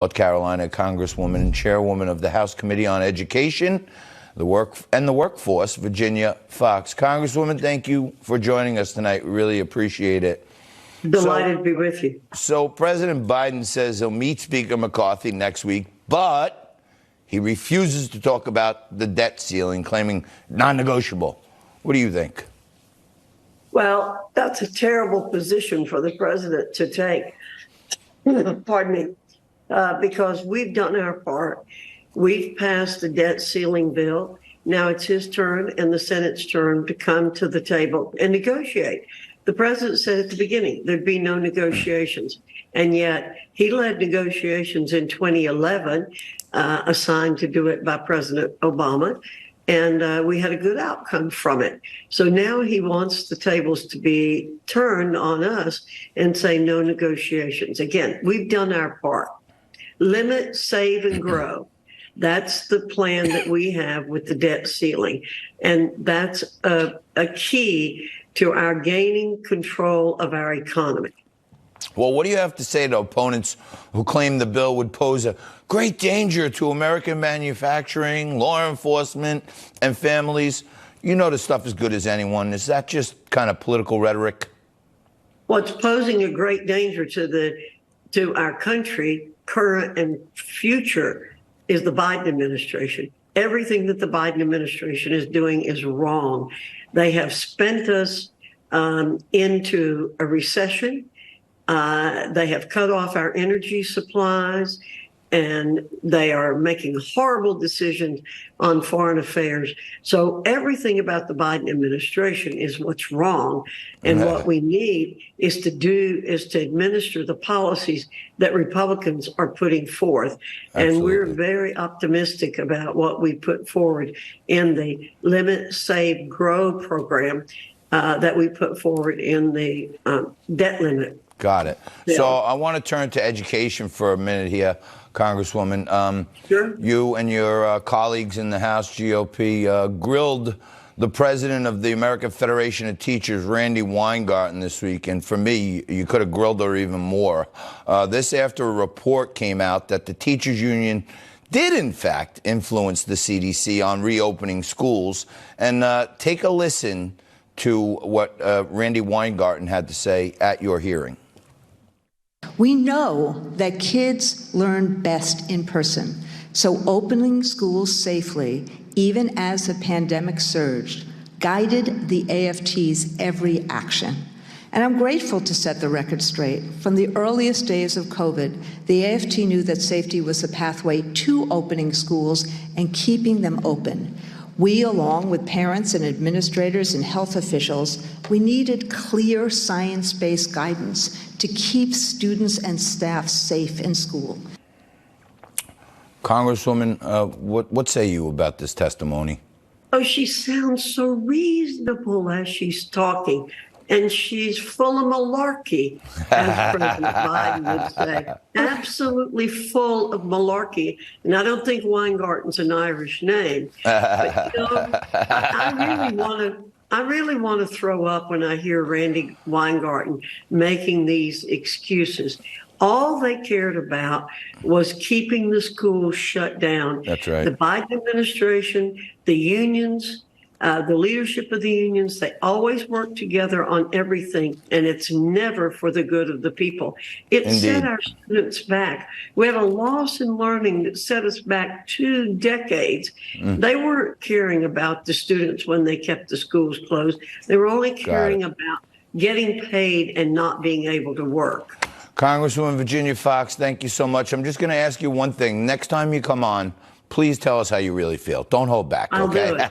North Carolina Congresswoman and Chairwoman of the House Committee on Education, the Workforce, Virginia Foxx. Congresswoman, thank you for joining us tonight. We really appreciate it. Delighted to be with you. So President Biden says he'll meet Speaker McCarthy next week, but he refuses to talk about the debt ceiling, claiming non-negotiable. What do you think? Well, that's a terrible position for the president to take. Pardon me. Because we've done our part. We've passed the debt ceiling bill. Now it's his turn and the Senate's turn to come to the table and negotiate. The president said at the beginning there'd be no negotiations. And yet he led negotiations in 2011, assigned to do it by President Obama. And we had a good outcome from it. So now he wants the tables to be turned on us and say no negotiations. Again, we've done our part. Limit, save, and grow. That's the plan that we have with the debt ceiling. And that's a key to our gaining control of our economy. Well, what do you have to say to opponents who claim the bill would pose a great danger to American manufacturing, law enforcement, and families? You know the stuff as good as anyone. Is that just kind of political rhetoric? What's posing a great danger to our country, current and future, is the Biden administration. Everything that the Biden administration is doing is wrong. They have spent us into a recession. They have cut off our energy supplies, and they are making horrible decisions on foreign affairs. So everything about the Biden administration is what's wrong. And what we need is to administer the policies that Republicans are putting forth. Absolutely. And we're very optimistic about what we put forward in the Limit, Save, Grow program that we put forward in the debt limit. Got it. Yeah. So I want to turn to education for a minute here, Congresswoman. Sure. You and your colleagues in the House GOP grilled the president of the American Federation of Teachers, Randy Weingarten, this week. And for me, you could have grilled her even more. This after a report came out that the teachers union did, in fact, influence the CDC on reopening schools. And take a listen to what Randy Weingarten had to say at your hearing. We know that kids learn best in person, so opening schools safely, even as the pandemic surged, guided the AFT's every action. And I'm grateful to set the record straight. From the earliest days of COVID, the AFT knew that safety was the pathway to opening schools and keeping them open. We, along with parents and administrators and health officials, we needed clear science-based guidance to keep students and staff safe in school. Congresswoman, what say you about this testimony? Oh, she sounds so reasonable as she's talking. And she's full of malarkey, as President Biden would say. Absolutely full of malarkey. And I don't think Weingarten's an Irish name. But, you know, I really want to throw up when I hear Randy Weingarten making these excuses. All they cared about was keeping the schools shut down. That's right. The Biden administration, the unions, the leadership of the unions, they always work together on everything, and it's never for the good of the people. It set our students back. We had a loss in learning that set us back 2 decades. They weren't caring about the students when they kept the schools closed. They were only caring about getting paid and not being able to work. Congresswoman Virginia Foxx, thank you so much. I'm just going to ask you one thing. Next time you come on, please tell us how you really feel. Don't hold back, okay? I'll do it.